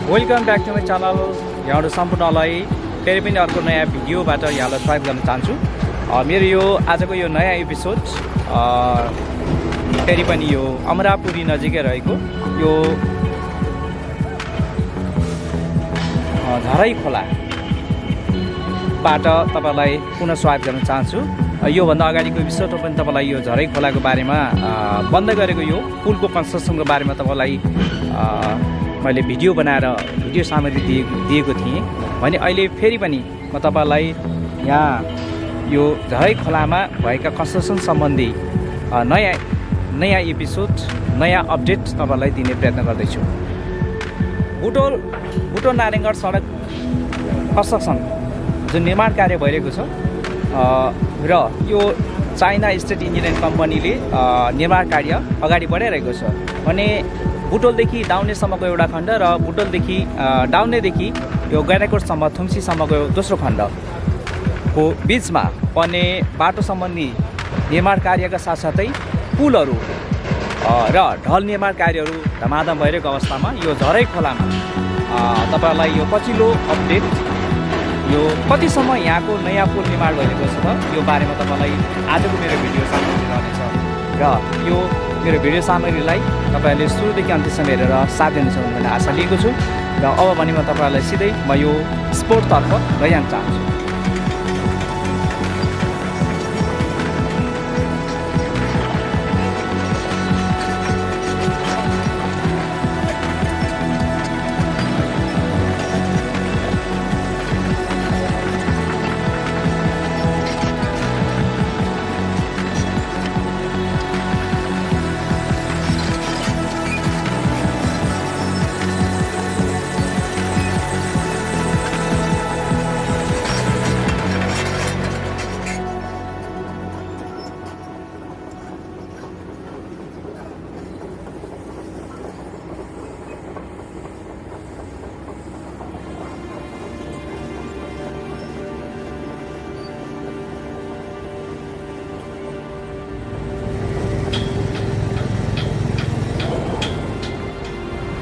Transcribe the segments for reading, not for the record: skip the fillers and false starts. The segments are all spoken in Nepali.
Welcome back to my channel. यहाँहरू सम्पूर्णलाई फेरि पनि अर्को नयाँ भिडियोबाट यहाँलाई स्वागत गर्न चाहन्छु। मेरो यो आजको यो नयाँ एपिसोड फेरि पनि यो अमरापुरी नजिकै रहेको यो झराई खोलाबाट तपाईँलाई पुनः स्वागत गर्न चाहन्छु। योभन्दा अगाडिको एपिसोडमा पनि तपाईँलाई यो झराई खोलाको बारेमा बन्द गरेको यो पुलको कन्स्ट्रक्सनको बारेमा तपाईँलाई मैले भिडियो बनाएर भिडियो सामग्री दिएको थिएँ भने अहिले फेरि पनि म तपाईँलाई यहाँ यो झराई खोलामा भएका कन्स्ट्रक्सन सम्बन्धी नयाँ एपिसोड नयाँ अपडेट तपाईँलाई दिने प्रयत्न गर्दैछु। बुटवल नारायणगढ सडक कन्स्ट्रक्सन जुन निर्माण कार्य भइरहेको छ र यो चाइना स्टेट इन्जिनियरिङ कम्पनीले निर्माण कार्य अगाडि बढाइरहेको छ भने बुटवलदेखि डाउनेसम्मको एउटा खण्ड र बुटवलदेखि डाउनेदेखि यो गाइडाकोटसम्म थुम्सीसम्मको दोस्रो खण्डको बिचमा पर्ने बाटो सम्बन्धी निर्माण कार्यका साथसाथै पुलहरू र ढल निर्माण कार्यहरू धमाधम भइरहेको अवस्थामा यो झराई खोलामा तपाईँहरूलाई यो पछिल्लो अपडेट यो कतिसम्म यहाँको नयाँ पुल निर्माण भइरहेको छ यो बारेमा तपाईँलाई आजको मेरो भिडियो सामग्री रहनेछ र यो मेरो भिडियो सामग्रीलाई तपाईँहरूले सुरुदेखि अन्त्यसम्म हेरेर साथ दिनुहुन्छ भन्ने आशा लिएको छु र अब भने म तपाईँहरूलाई सिधै म यो स्पोर्टतर्फ लैजान चाहन्छु।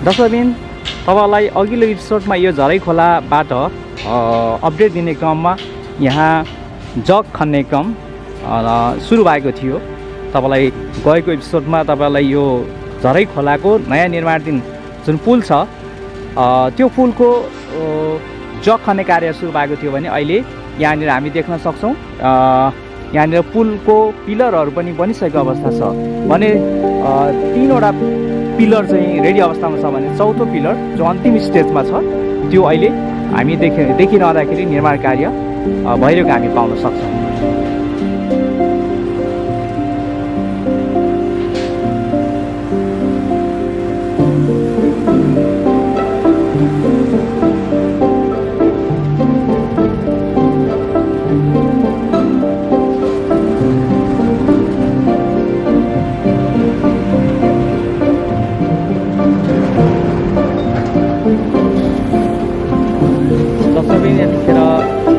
दर्शकबिन तपाईँलाई अघिल्लो एपिसोडमा यो झराई खोलाबाट अपडेट दिने क्रममा यहाँ जग खन्ने क्रम सुरु भएको थियो। तपाईँलाई गएको एपिसोडमा तपाईँलाई यो झराई खोलाको नयाँ निर्माणाधीन जुन पुल छ त्यो पुलको जग खन्ने कार्य सुरु भएको थियो भने अहिले यहाँनिर हामी देख्न सक्छौँ यहाँनिर पुलको पिलरहरू पनि बनिसकेको अवस्था छ भने 3वटा पिलर चाहिँ रेडी अवस्थामा छ भने 4थो पिलर जो अन्तिम स्टेजमा छ त्यो अहिले हामी देखिरहँदाखेरि निर्माण कार्य भइरहेको हामी पाउन सक्छौँ।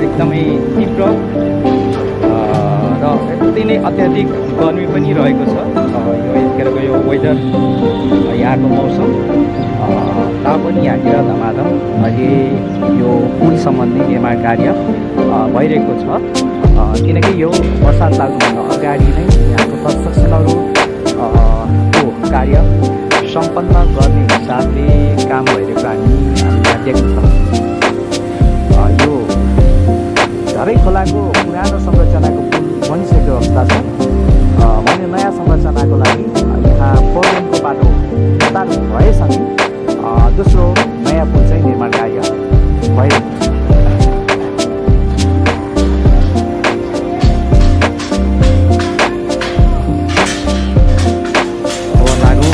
एकदमै तीव्र र यति नै अत्याधिक गर्मी पनि रहेको छ यो यतिखेरको यो वेदर यहाँको मौसम तापनि यहाँनिर धमाधम अहिले यो पुल सम्बन्धी निर्माण कार्य भइरहेको छ किनकि यो वर्षा लाग्नुभन्दा अगाडि नै यहाँको कन्स्ट्रक्सनहरू को कार्य सम्पन्न गर्ने हिसाबले काम भइरहेको हामी देख्न सक्छौँ। यो झराई खोलाको पुरानो संरचनाको पुल बनिसकेको अवस्था छ भने नयाँ संरचनाको लागि यहाँ 4 लेनको बाटो तयार भएसँगै दोस्रो नयाँ पुल चाहिँ निर्माण कार्य भइरहेको छ। अब लागु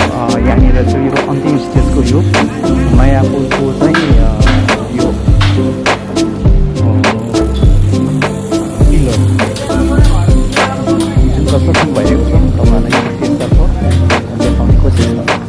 यहाँनिर चाहिँ यो अन्तिम स्टेजको यो नयाँ पुलको चाहिँ यो कन्स्ट्रक्सन भइरहेको छ तपाईँलाई त्यसतर्फ देखाउने कोसिस गर्छु।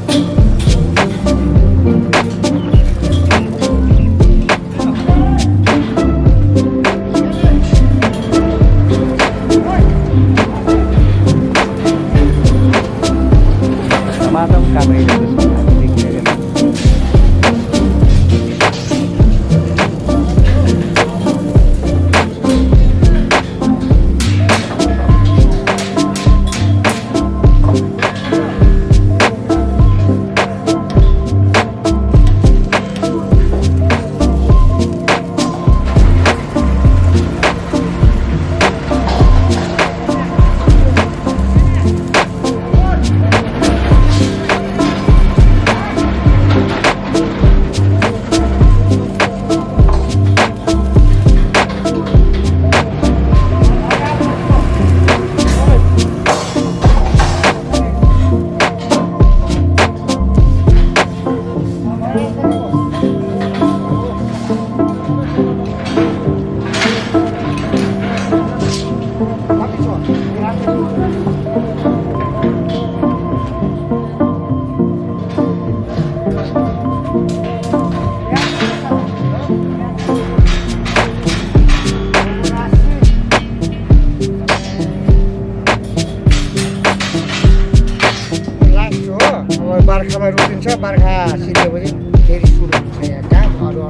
बर्खामा रोपिन्छ बर्खा सिधेपछि फेरि सुरु हुन्छ यहाँ काम अरू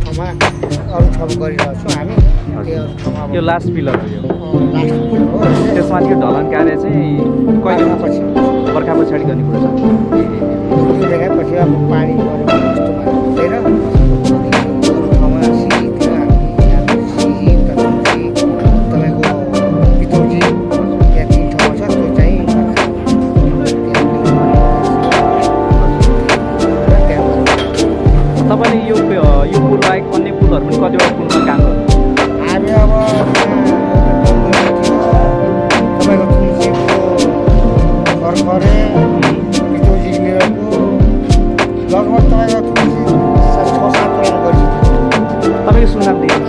ठाउँमा गरिरहेको छौँ हामी त्यो ठाउँमा यो लास्ट पिलर हो यो लास्ट पिलर हो त्यसमा यो ढलन कार्य चाहिँ कहिले पछि बर्खा पछाडि गर्ने कुरो छ त्यो देखाएपछि अब पानी पऱ्यो त्यस्तोमा हुँदैन अरू ठाउँमा सिटीतिर हामी सिटी तपाईँको बितौजी त्यहाँ 3 ठाउँमा छ त्यो चाहिँ तपाईँले यो पुल बाहेक अन्य पुलहरू पनि कतिवटा पुलमा काम गर्नु हामी अब तपाईँको तुलसीको खरखरे बितौजी लिएको लगभग तपाईँको तुलसी 6-7 वटा गरिसक्यो तपाईँको सुनाम दिनु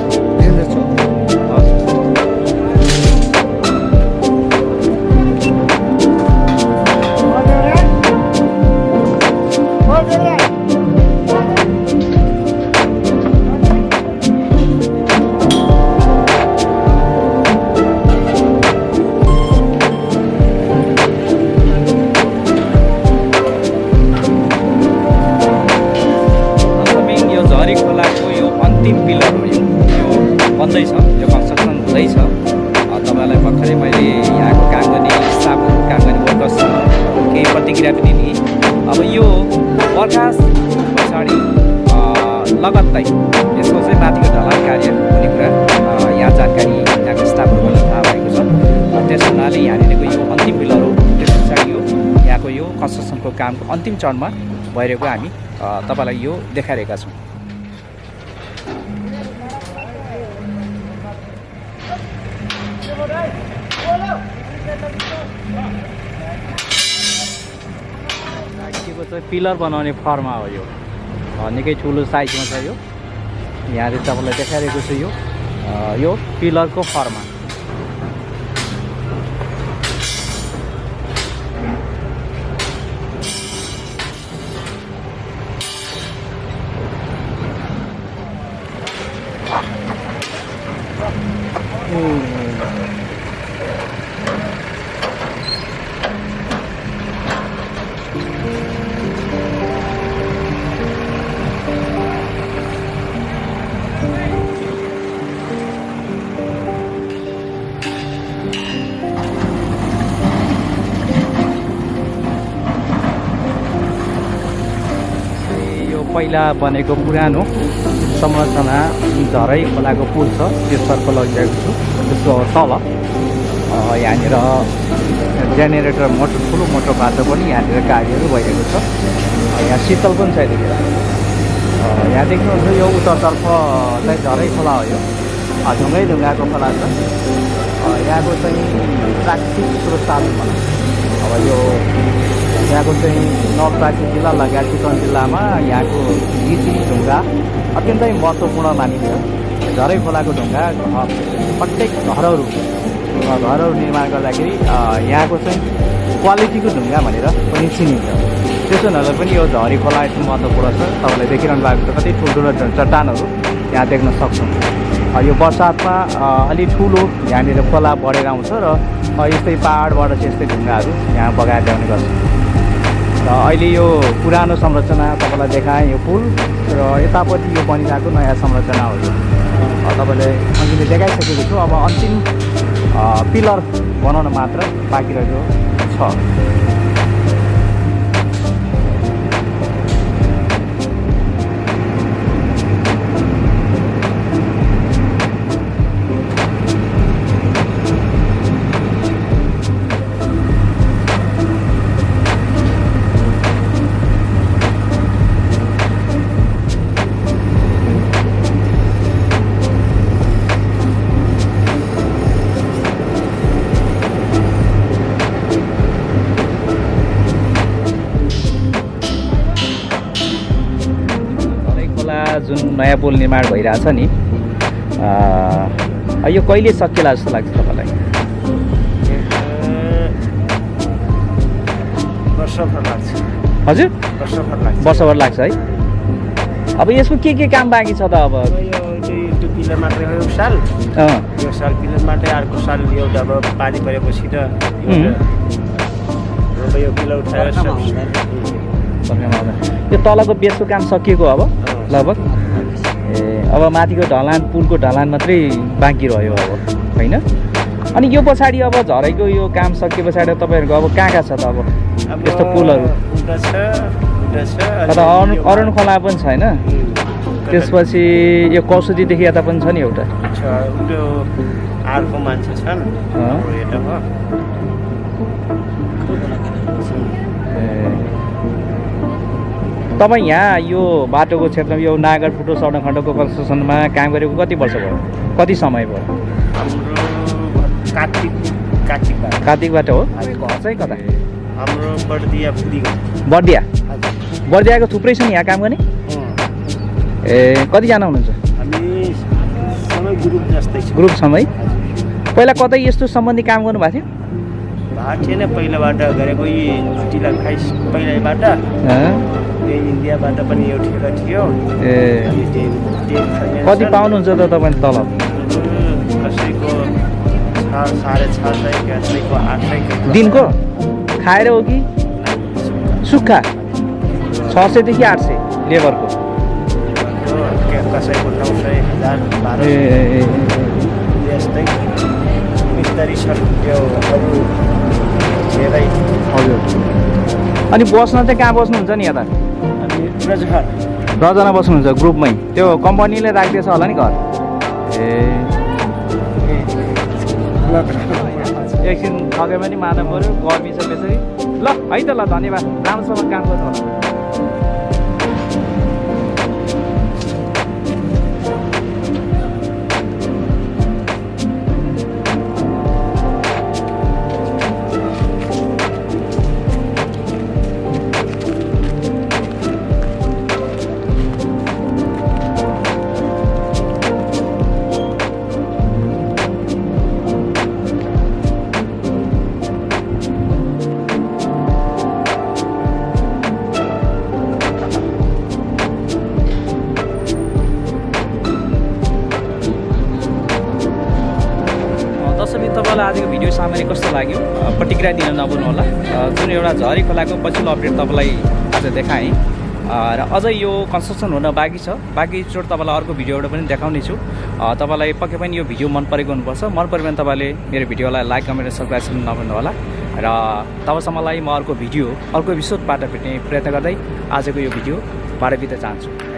बन्दैछ यो कन्स्ट्रक्सन हुँदैछ तपाईँलाई भर्खरै मैले यहाँको काम गर्ने स्टाफहरू काम गर्ने वर्कर्ससँग केही प्रतिक्रिया पनि दिएँ अब यो बर्खा पछाडि लगत्तै यसको चाहिँ माथिको ढलान कार्य हुने कुरा यहाँ जानकारी यहाँको स्टाफहरूलाई थाहा भएको छ त्यस हुनाले यहाँनिरको यो अन्तिम पिलर हो त्यस पछाडि यो यहाँको यो कन्स्ट्रक्सनको कामको अन्तिम चरणमा भइरहेको हामी तपाईँलाई यो देखाइरहेका छौँ पिलर बनाउने फर्मा हो यो निकै ठुलो साइजमा छ यो यहाँले तपाईँलाई देखाइरहेको छु यो पिलरको फर्मा पहिला बनेको पुरानो संरचना झरै खोलाको पुल छ त्यसतर्फ लगिरहेको छु त्यसको तल यहाँनिर जेनेरेटर मोटर ठुलो मोटरबाट पनि यहाँनिर कार्यहरू भइरहेको छ यहाँ शीतल पनि छ यतिखेर यहाँ देख्नुहुन्छ यो उत्तरतर्फ चाहिँ झरै खोला हो यो ढुङ्गै ढुङ्गाको खोला छ यहाँको चाहिँ प्राकृतिक स्रोतहरू भनौँ अब यो यहाँको चाहिँ नवलपरासी जिल्ला लगायत चितवन जिल्लामा यहाँको गिटी ढुङ्गा अत्यन्तै महत्त्वपूर्ण मानिन्छ झरै खोलाको ढुङ्गा प्रत्येक घरहरू निर्माण गर्दाखेरि यहाँको चाहिँ क्वालिटीको ढुङ्गा भनेर पनि चिनिन्छ त्यसो हुनाले पनि यो झरी खोला यति महत्त्वपूर्ण छ तपाईँले देखिरहनु भएको छ कति ठुल्ठुलो चट्टानहरू यहाँ देख्न सक्छौँ यो बर्सातमा अलि ठुलो यहाँनिर खोला बढेर आउँछ र यस्तै पाहाडबाट चाहिँ यस्तै ढुङ्गाहरू यहाँ बगाएर ल्याउने गर्छ र अहिले यो पुरानो संरचना तपाईँलाई देखाएँ यो पुल र यतापट्टि यो बनिरहेको नयाँ संरचना हो यो तपाईँले मैले देखाइसकेको छु अब अन्तिम पिलर बनाउन मात्र बाँकी रहेको छ जुन नयाँ पुल निर्माण भइरहेछ नि यो कहिले सकिएला जस्तो लाग्छ तपाईँलाई? वर्षभर लाग्छ। हजुर वर्षभर लाग्छ है। अब यसको के काम बाँकी छ त? अब त्यो पिलर मात्रै हो, यो साल पिलर मात्रै, अर्को साल एउटा अब पानी परेपछि त यो पिलर उठाएर यो तलको बेसको काम सकिएको अब लगभग? ए अब माथिको ढलान, पुलको ढलान मात्रै बाँकी रह्यो अब होइन? अनि यो पछाडि अब झराईको यो काम सकिए पछाडि तपाईँहरूको अब कहाँ छ त अब यस्तो पुलहरू? अरुण खोला पनि छैन? त्यसपछि यो कौसुदीदेखि यता पनि छ नि एउटा? अर्को मान्छे छन्। तपाईँ यहाँ यो बाटोको क्षेत्रमा यो नागर फुटो सडक खण्डको कन्स्ट्रक्सनमा काम गरेको कति वर्ष भयो? कति समय भयो? कार्तिकबाट हो? घर चाहिँ कता? हाम्रो बर्दियाको थुप्रै छ नि यहाँ काम गर्ने? ए कतिजना हुनुहुन्छ? ग्रुप छौँ है। पहिला कतै यस्तो सम्बन्धी काम गर्नुभएको थियो? पहिलाबाट गरेको पहिलाबाट इन्डियाबाट पनि यो ठेका थियो। कति पाउनुहुन्छ त तपाईँ तलब? कसैको 6,500 कसैको 800 दिनको खाएर हो कि सुक्खा? 600 देखि 800 लेबरको? कसैको 900, 1000, 1200 यस्तै बिस्तारै सक्यो अरू धेरै। हजुर। अनि बस्न चाहिँ कहाँ बस्नुहुन्छ नि यता? दसजना बस्नुहुन्छ ग्रुपमै? त्यो कम्पनीले राखिदिएछ होला नि घर? एकछिन थके पनि मार्नु पऱ्यो, गर्मी छ त्यसरी। ल है त, ल धन्यवाद, राम्रोसँग काम गर्नु होला। तपाईँलाई आजको भिडियो सामान्य कस्तो लाग्यो प्रतिक्रिया दिन नभुल्नु होला। जुन एउटा झरी खोलाको पछिल्लो अपडेट तपाईँलाई आज देखाएँ र अझै यो कन्स्ट्रक्सन हुन बाँकी छ। बाँकी चोट तपाईँलाई अर्को भिडियोबाट पनि देखाउने छु। तपाईँलाई पक्कै पनि यो भिडियो मन परेको हुनुपर्छ। मन पऱ्यो भने तपाईँले मेरो भिडियोलाई लाइक, कमेन्ट र सब्सक्राइब गर्न नभुल्नु होला। र तबसम्मलाई म अर्को भिडियो, अर्को एपिसोडबाट भेट्ने प्रयत्न गर्दै आजको यो भिडियोबाट बिदा चाहन्छु।